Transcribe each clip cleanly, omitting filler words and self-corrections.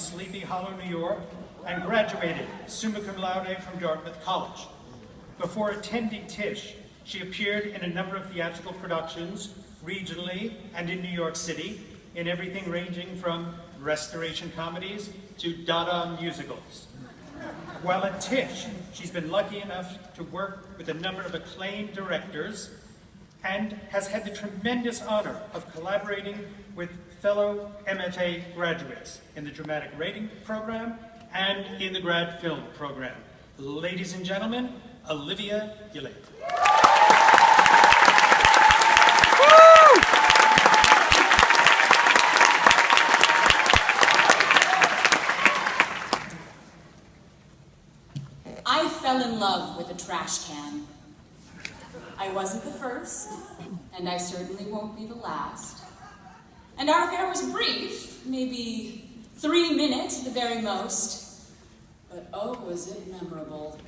Sleepy Hollow, New York, and graduated summa cum laude from Dartmouth College. Before attending Tisch, she appeared in a number of theatrical productions, regionally and in New York City, in everything ranging from restoration comedies to Dada musicals. While at Tisch, she's been lucky enough to work with a number of acclaimed directors and has had the tremendous honor of collaborating with fellow MFA graduates in the dramatic rating program and in the grad film program. Ladies and gentlemen, Olivia Gilliat. I fell in love with a trash can. I wasn't the first, and I certainly won't be the last. And our affair was brief, maybe 3 minutes at the very most, but oh, was it memorable.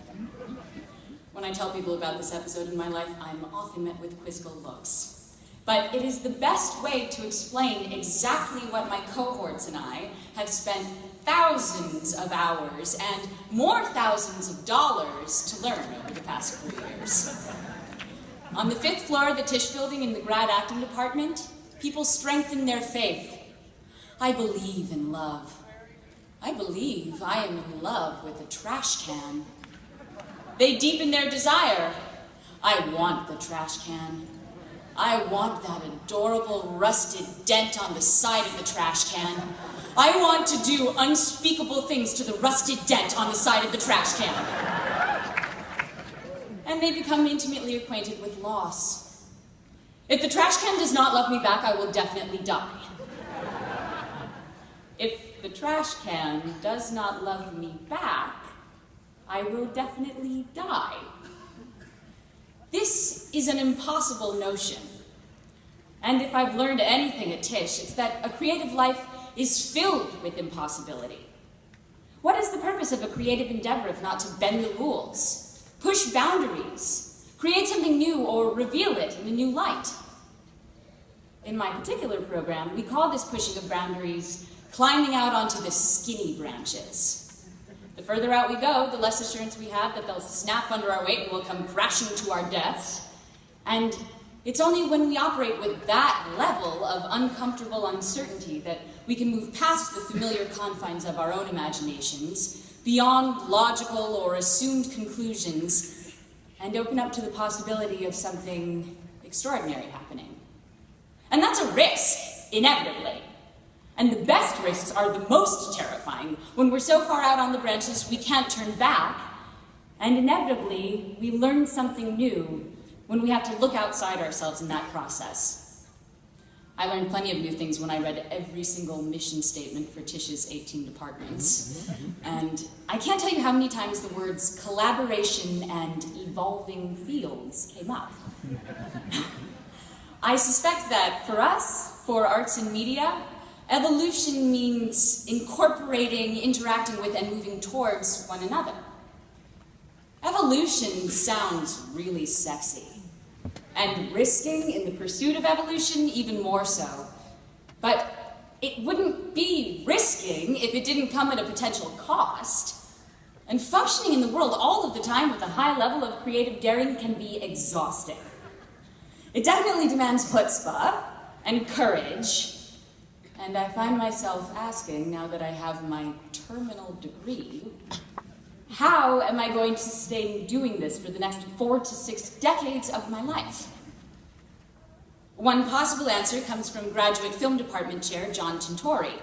When I tell people about this episode in my life, I'm often met with quizzical looks. But it is the best way to explain exactly what my cohorts and I have spent thousands of hours and more thousands of dollars to learn over the past 3 years. On the 5th floor of the Tisch building in the grad acting department, people strengthen their faith. I believe in love. I believe I am in love with a trash can. They deepen their desire. I want the trash can. I want that adorable rusted dent on the side of the trash can. I want to do unspeakable things to the rusted dent on the side of the trash can. And they become intimately acquainted with loss. If the trash can does not love me back, I will definitely die. If the trash can does not love me back, I will definitely die. This is an impossible notion. And if I've learned anything at Tisch, it's that a creative life is filled with impossibility. What is the purpose of a creative endeavor if not to bend the rules, push boundaries, create something new, or reveal it in a new light? In my particular program, we call this pushing of boundaries climbing out onto the skinny branches. The further out we go, the less assurance we have that they'll snap under our weight and we'll come crashing to our deaths. And it's only when we operate with that level of uncomfortable uncertainty that we can move past the familiar confines of our own imaginations, beyond logical or assumed conclusions, and open up to the possibility of something extraordinary happening. And that's a risk, inevitably. And the best risks are the most terrifying, when we're so far out on the branches we can't turn back, and inevitably we learn something new when we have to look outside ourselves in that process. I learned plenty of new things when I read every single mission statement for Tisch's 18 departments. And I can't tell you how many times the words collaboration and evolving fields came up. I suspect that for us, for arts and media, evolution means incorporating, interacting with, and moving towards one another. Evolution sounds really sexy, and risking in the pursuit of evolution even more so. But it wouldn't be risking if it didn't come at a potential cost. And functioning in the world all of the time with a high level of creative daring can be exhausting. It definitely demands chutzpah and courage. And I find myself asking, now that I have my terminal degree, how am I going to sustain doing this for the next 4 to 6 decades of my life? One possible answer comes from graduate film department chair John Tintori.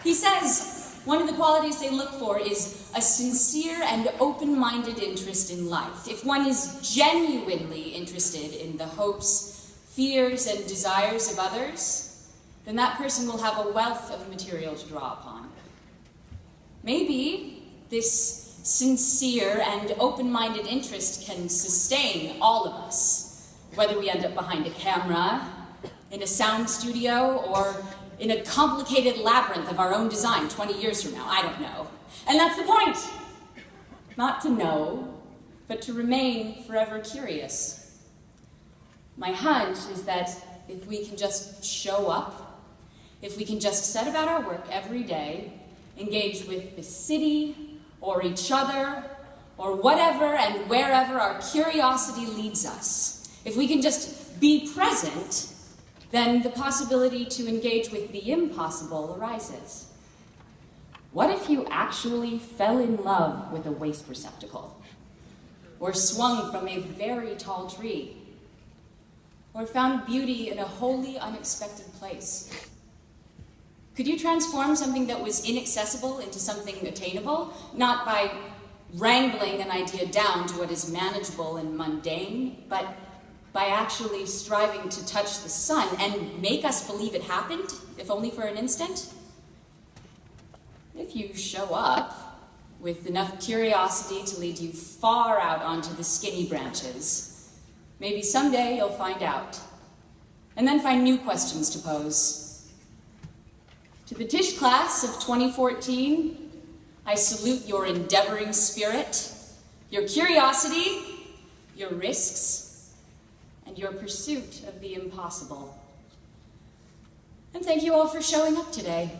He says one of the qualities they look for is a sincere and open-minded interest in life. If one is genuinely interested in the hopes, fears, and desires of others, then that person will have a wealth of material to draw upon. Maybe this sincere and open-minded interest can sustain all of us, whether we end up behind a camera, in a sound studio, or in a complicated labyrinth of our own design 20 years from now. I don't know. And that's the point. Not to know, but to remain forever curious. My hunch is that if we can just show up if we can just set about our work every day, engage with the city, or each other, or whatever and wherever our curiosity leads us. If we can just be present, then the possibility to engage with the impossible arises. What if you actually fell in love with a waste receptacle? Or swung from a very tall tree? Or found beauty in a wholly unexpected place? Could you transform something that was inaccessible into something attainable, not by wrangling an idea down to what is manageable and mundane, but by actually striving to touch the sun and make us believe it happened, if only for an instant? If you show up with enough curiosity to lead you far out onto the skinny branches, maybe someday you'll find out, and then find new questions to pose. To the Tisch class of 2014, I salute your endeavoring spirit, your curiosity, your risks, and your pursuit of the impossible. And thank you all for showing up today.